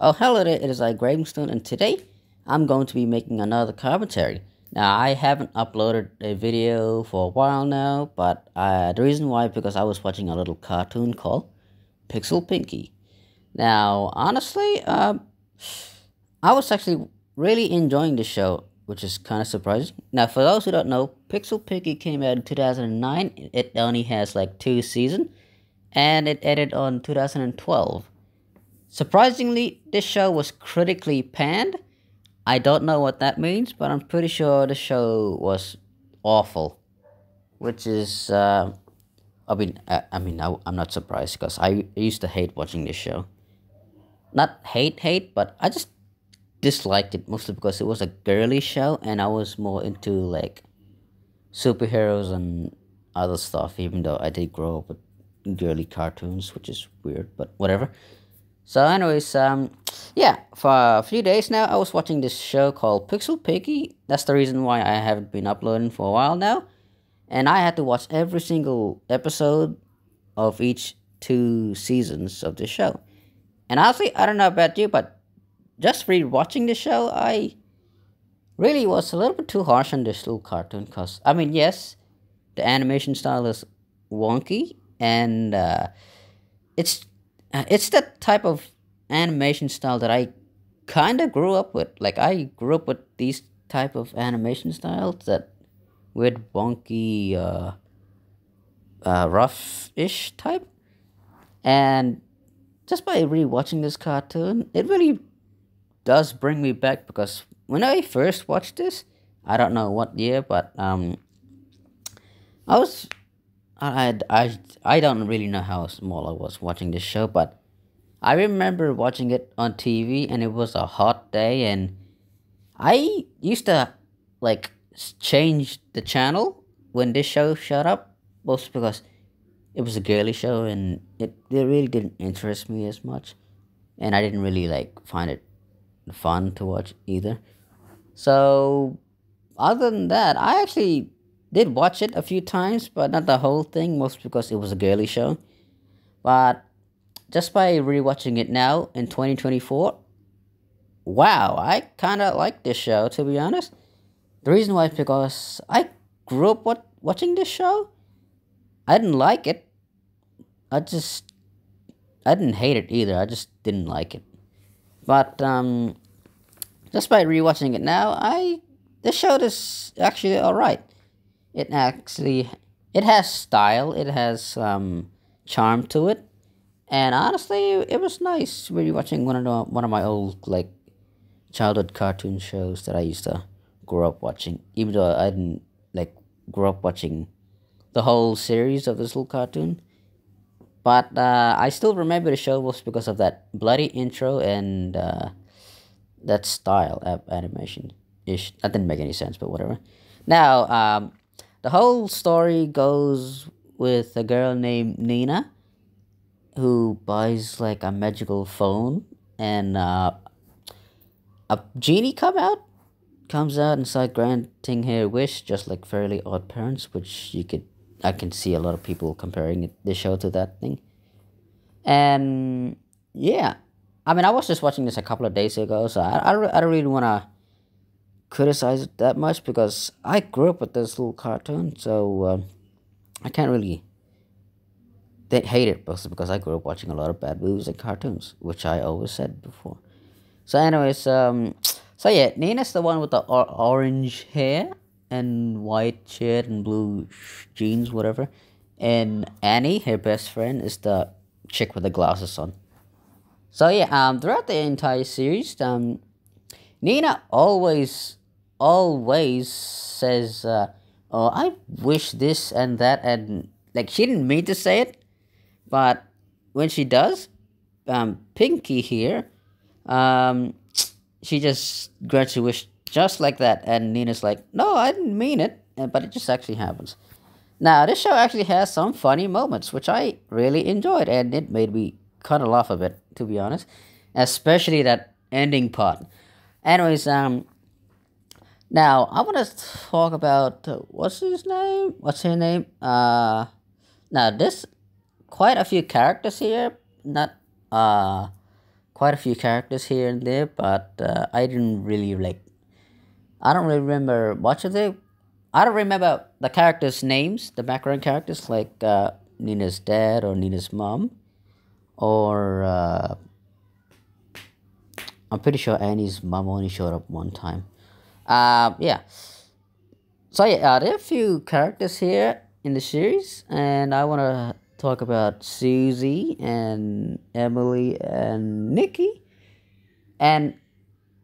Oh, hello there, it is I, Gravestone, and today I'm going to be making another commentary. Now, I haven't uploaded a video for a while now, but the reason why because I was watching a little cartoon called Pixel Pinkie. Now, honestly, I was actually really enjoying the show, which is kind of surprising. Now, for those who don't know, Pixel Pinkie came out in 2009. It only has like 2 seasons, and it ended on 2012. Surprisingly, this show was critically panned. I don't know what that means, but I'm pretty sure the show was awful. Which is, I'm not surprised because I used to hate watching this show. Not hate, but I just disliked it mostly because it was a girly show, and I was more into like superheroes and other stuff. Even though I did grow up with girly cartoons, which is weird, but whatever. So, anyways, yeah, for a few days now, I was watching this show called Pixel Pinkie. That's the reason why I haven't been uploading for a while now. And I had to watch every single episode of each 2 seasons of the show. And honestly, I don't know about you, but just rewatching the show, I really was a little bit too harsh on this little cartoon. Because, I mean, yes, the animation style is wonky, and it's it's the type of animation style that I kind of grew up with. Like I grew up with these type of animation styles that with wonky, rough-ish type. And just by rewatching this cartoon, it really does bring me back because when I first watched this, I don't know what year, but I was I don't really know how small I was watching this show, but I remember watching it on TV and it was a hot day, and I used to like change the channel when this show showed up, mostly because it was a girly show and it really didn't interest me as much, and I didn't really like find it fun to watch either. So other than that, I actually did watch it a few times, but not the whole thing, mostly because it was a girly show. But just by rewatching it now in 2024, wow, I kind of like this show, to be honest. The reason why is because I grew up watching this show. I didn't like it. I just I didn't hate it either. I just didn't like it. But just by rewatching it now, I this show is actually all right. It actually it has style. It has charm to it. And honestly, it was nice really watching one of my old like childhood cartoon shows that I used to grow up watching. Even though I didn't like grow up watching the whole series of this little cartoon, but I still remember the show was because of that bloody intro and that style of animation ish. That didn't make any sense, but whatever. Now, the whole story goes with a girl named Nina who buys like a magical phone, and a genie comes out and start granting her wish, just like Fairly Odd Parents, which I can see a lot of people comparing the show to that thing. And yeah, I mean, I was just watching this a couple of days ago, so I don't really want to criticize it that much because I grew up with this little cartoon, so I can't really they hate it mostly because I grew up watching a lot of bad movies and cartoons, which I always said before. So, anyways, so yeah, Nina's the one with the orange hair and white shirt and blue jeans, whatever. And Annie, her best friend, is the chick with the glasses on. So yeah, throughout the entire series, Nina always says, "Oh, I wish this and that," and like she didn't mean to say it, but when she does, Pinky here, um, she just grants a wish just like that, and Nina's like, "No, I didn't mean it," but it just actually happens. Now, this show actually has some funny moments, which I really enjoyed, and it made me kind of laugh a bit, to be honest, especially that ending part. Anyways, now I want to talk about what's his name? What's her name? Now this quite a few characters here. Not quite a few characters here and there, but I didn't really like. I don't really remember much of it. I don't remember the characters' names, the background characters like Nina's dad or Nina's mom, or I'm pretty sure Annie's mom only showed up one time. Yeah. So yeah, there are a few characters here in the series, and I want to talk about Susie and Emily and Nikki. And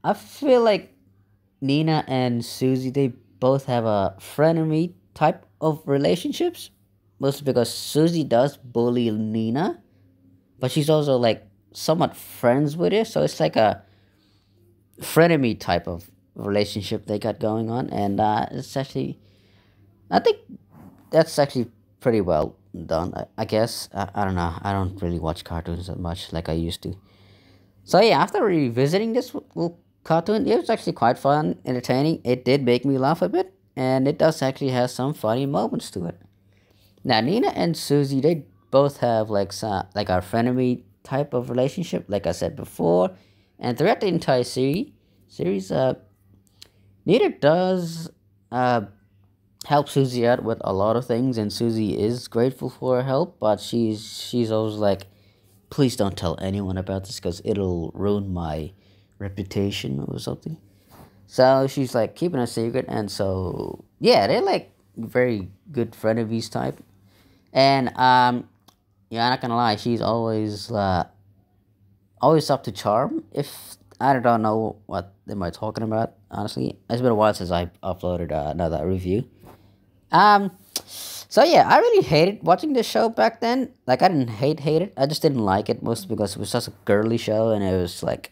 I feel like Nina and Susie, they both have a frenemy type of relationships. Mostly because Susie does bully Nina, but she's also like somewhat friends with her. So it's like a frenemy type of relationship they got going on. And it's actually, I think that's actually pretty well done, I guess. I don't know. I don't really watch cartoons that much like I used to. So yeah, after revisiting this little cartoon, it was actually quite fun, entertaining. It did make me laugh a bit, and it does actually have some funny moments to it. Now Nina and Susie, they both have like like a frenemy type of relationship, like I said before, and throughout the entire series, Nina does help Susie out with a lot of things, and Susie is grateful for her help, but she's always like, please don't tell anyone about this because it'll ruin my reputation or something. So she's like keeping a secret, and so yeah, they're like very good frenemies type. And yeah, I'm not gonna lie, she's always up to charm. If I don't know what am I talking about, honestly, it's been a while since I uploaded another review. Um, so yeah, I really hated watching this show back then. Like I didn't hate it. I just didn't like it mostly because it was such a girly show, and it was like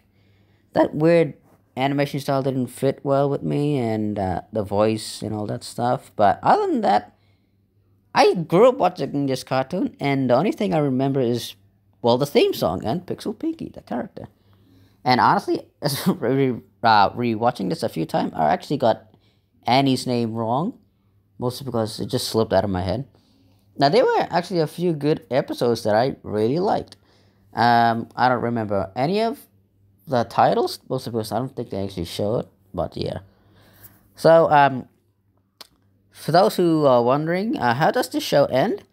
that weird animation style didn't fit well with me, and the voice and all that stuff. But other than that, I grew up watching this cartoon, and the only thing I remember is, well, the theme song and Pixel Pinkie, the character. And honestly, rewatching this a few times, I actually got Annie's name wrong, mostly because it just slipped out of my head. Now, there were actually a few good episodes that I really liked. I don't remember any of the titles, mostly because I don't think they actually show it, but yeah. So, for those who are wondering, how does this show end?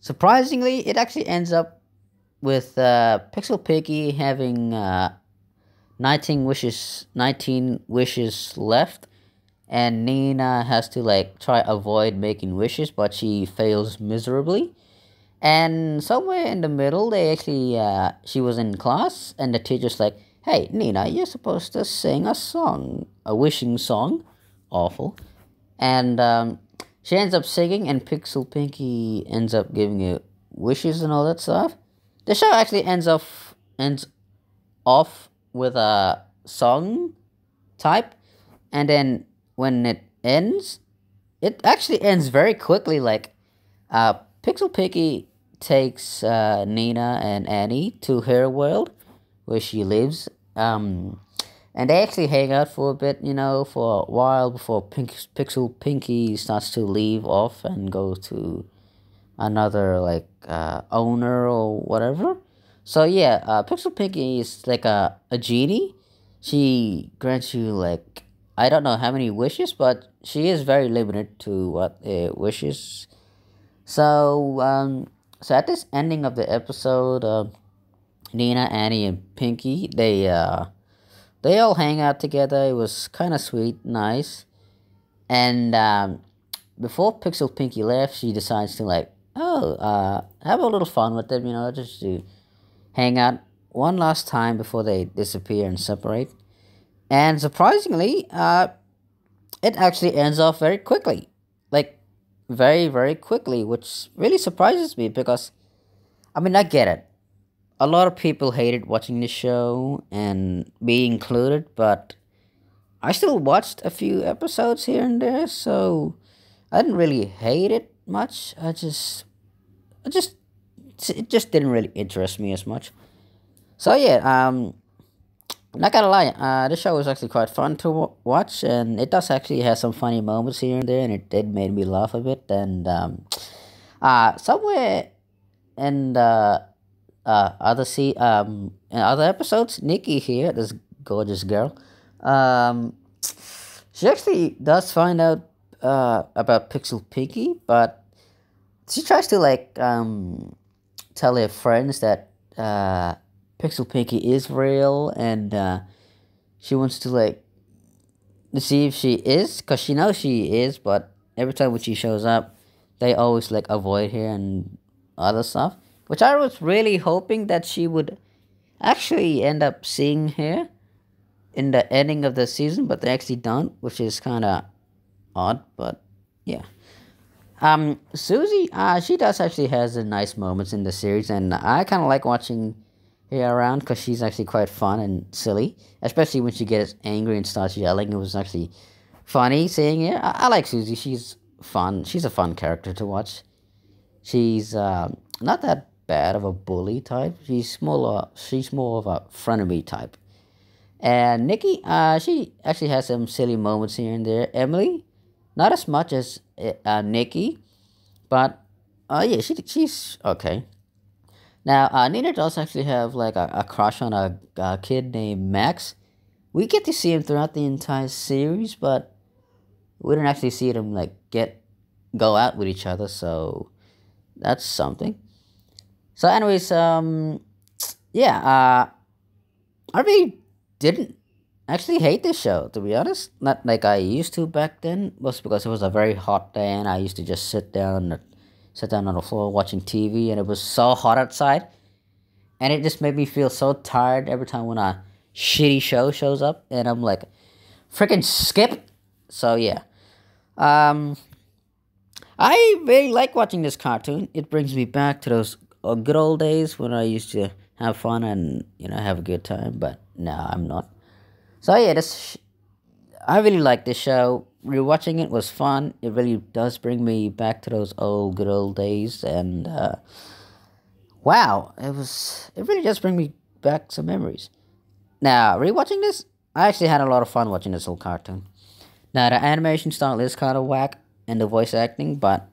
Surprisingly, it actually ends up with Pixel Piggy having 19 wishes left, and Nina has to like try avoid making wishes, but she fails miserably. And somewhere in the middle, they actually she was in class, and the teacher's like, "Hey, Nina, you're supposed to sing a song, a wishing song." Awful. And she ends up singing, and Pixel Pinky ends up giving her wishes and all that stuff. The show actually ends off with a song type, and then when it ends, it actually ends very quickly. Like, Pixel Pinky takes Nina and Annie to her world, where she lives. And they actually hang out for a bit, for a while before Pixel Pinky starts to leave off and go to another like owner or whatever. So yeah, Pixel Pinky is like a genie. She grants you like, I don't know how many wishes, but she is very limited to what wishes. So so at this ending of the episode, Nina, Annie, and Pinky, they all hang out together. It was kind of sweet, nice. And before Pixel Pinky left, she decides to like, have a little fun with them, just to hang out one last time before they disappear and separate. And surprisingly, it actually ends off very quickly, like very very quickly, which really surprises me because, I mean, I get it. A lot of people hated watching the show, and me included, but I still watched a few episodes here and there, so I didn't really hate it much. It just didn't really interest me as much. So yeah, not gonna lie, this show was actually quite fun to watch, and it does actually have some funny moments here and there, and it did made me laugh a bit. And somewhere in the in other episodes, Nikki here, this gorgeous girl, um, she actually does find out about Pixel Pinkie, but she tries to like tell her friends that Pixel Pinkie is real, and she wants to like to see if she is, cause she knows she is, but every time when she shows up, they always like avoid her and other stuff. Which I was really hoping that she would actually end up seeing her in the ending of the season, but they actually don't, which is kind of odd. But yeah, Susie, she does actually has a nice moments in the series, and I kind of like watching her around because she's actually quite fun and silly, especially when she gets angry and starts yelling. It was actually funny seeing her. I like Susie. She's fun. She's a fun character to watch. She's not that bad of a bully type. She's more of a frenemy type. And Nikki, she actually has some silly moments here and there. Emily, not as much as Nikki, but yeah, she's okay. Now, Nina does actually have like a crush on a kid named Max. We get to see him throughout the entire series, but we don't actually see them like go out with each other. So that's something. So, anyways, yeah, I really didn't actually hate this show, to be honest. Not like I used to back then. Was because it was a very hot day, and I used to just sit down on the floor watching TV, and it was so hot outside, and it just made me feel so tired every time when a shitty show shows up, and I'm like, freaking skip. So yeah, um, I really like watching this cartoon. It brings me back to those good old days when I used to have fun and have a good time. But now I'm not. So yeah, I really like this show. Rewatching it was fun. It really does bring me back to those old good old days, and wow, it really does bring me back some memories. Now rewatching this, I actually had a lot of fun watching this whole cartoon. Now the animation style is kind of whack, and the voice acting, but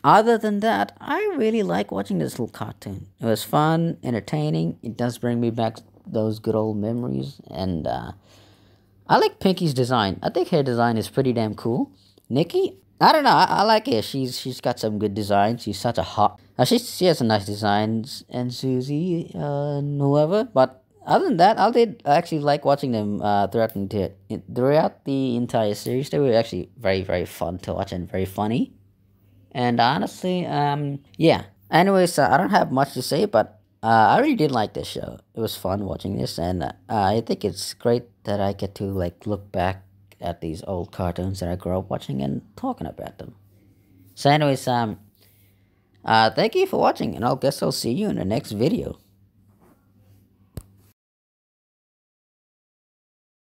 other than that, I really like watching this little cartoon. It was fun, entertaining. It does bring me back those good old memories, and I like Pinkie's design. I think her design is pretty damn cool. Nikki, I don't know. I like her. She's got some good designs. She's such a hot. She has some nice designs, and Susie and whoever. But other than that, I did actually like watching them throughout the entire series. They were actually very fun to watch and very funny. And honestly, yeah. Anyways, I don't have much to say, but I really did like this show. It was fun watching this, and I think it's great that I get to like look back at these old cartoons that I grew up watching and talking about them. So, anyways, thank you for watching, and I guess I'll see you in the next video.